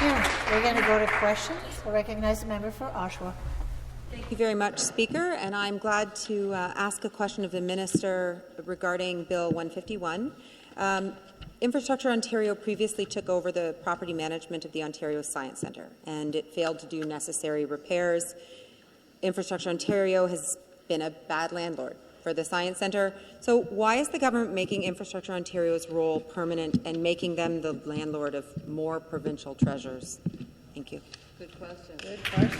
you. We're going to go to questions. I recognize the member for Oshawa. Thank you very much, Speaker, and I'm glad to ask a question of the Minister regarding Bill 151. Infrastructure Ontario previously took over the property management of the Ontario Science Centre, and it failed to do necessary repairs. Infrastructure Ontario has been a bad landlord for the Science Centre. So why is the government making Infrastructure Ontario's role permanent and making them the landlord of more provincial treasures? Thank you. Good question. Good question.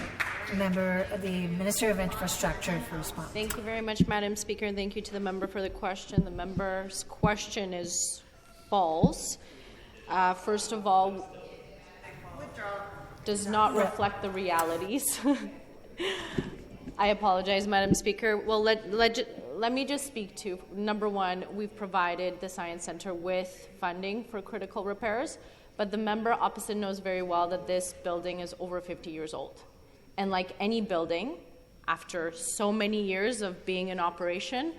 The Minister of Infrastructure for response. Thank you very much, Madam Speaker, and thank you to the member for the question. The member's question is false. First of all, does not reflect the realities. I apologize, Madam Speaker. Well, let me just speak to, number one, we've provided the Science Centre with funding for critical repairs, but the member opposite knows very well that this building is over 50 years old. And like any building, after so many years of being in operation,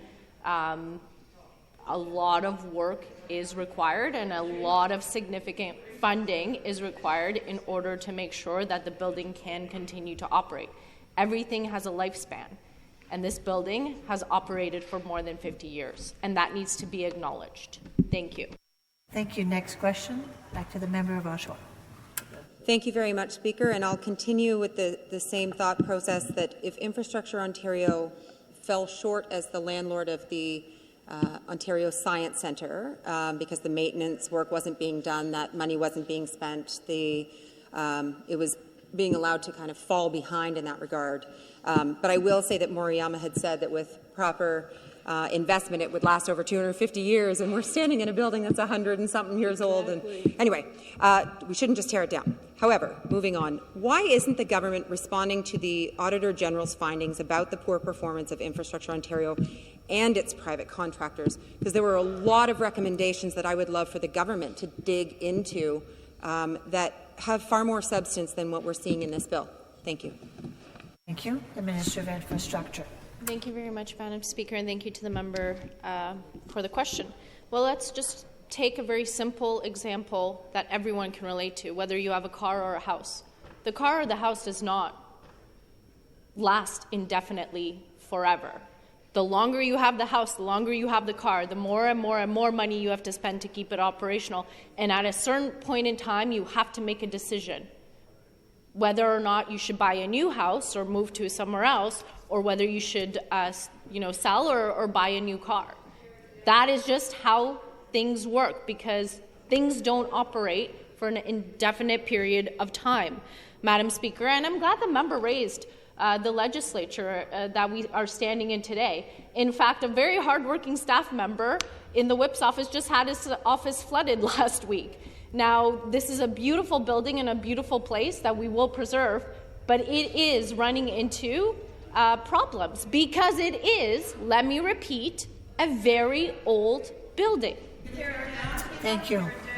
a lot of work is required and a lot of significant funding is required in order to make sure that the building can continue to operate. Everything has a lifespan, and this building has operated for more than 50 years, and that needs to be acknowledged. Thank you. Thank you. Next question. Back to the member of Oshawa. Thank you very much, Speaker, and I'll continue with the same thought process that if Infrastructure Ontario fell short as the landlord of the Ontario Science Centre because the maintenance work wasn't being done, that money wasn't being spent, it was being allowed to kind of fall behind in that regard. But I will say that Moriyama had said that with proper investment, it would last over 250 years, and we're standing in a building that's 100 and something years old. And anyway, we shouldn't just tear it down. However, moving on, why isn't the government responding to the Auditor General's findings about the poor performance of Infrastructure Ontario and its private contractors? Because there were a lot of recommendations that I would love for the government to dig into that have far more substance than what we're seeing in this bill. Thank you. Thank you. The Minister of Infrastructure. Thank you very much, Madam Speaker, and thank you to the member for the question. Well, let's just take a very simple example that everyone can relate to, whether you have a car or a house. The car or the house does not last indefinitely forever. The longer you have the house, the longer you have the car, the more and more and more money you have to spend to keep it operational. And at a certain point in time, you have to make a decision whether or not you should buy a new house or move to somewhere else, or whether you should sell or buy a new car. That is just how things work, because things don't operate for an indefinite period of time, Madam Speaker. And I'm glad the member raised the legislature that we are standing in today. In fact, a very hardworking staff member in the Whip's office just had his office flooded last week. Now, this is a beautiful building and a beautiful place that we will preserve, but it is running into problems because it is, let me repeat, a very old building. Thank you.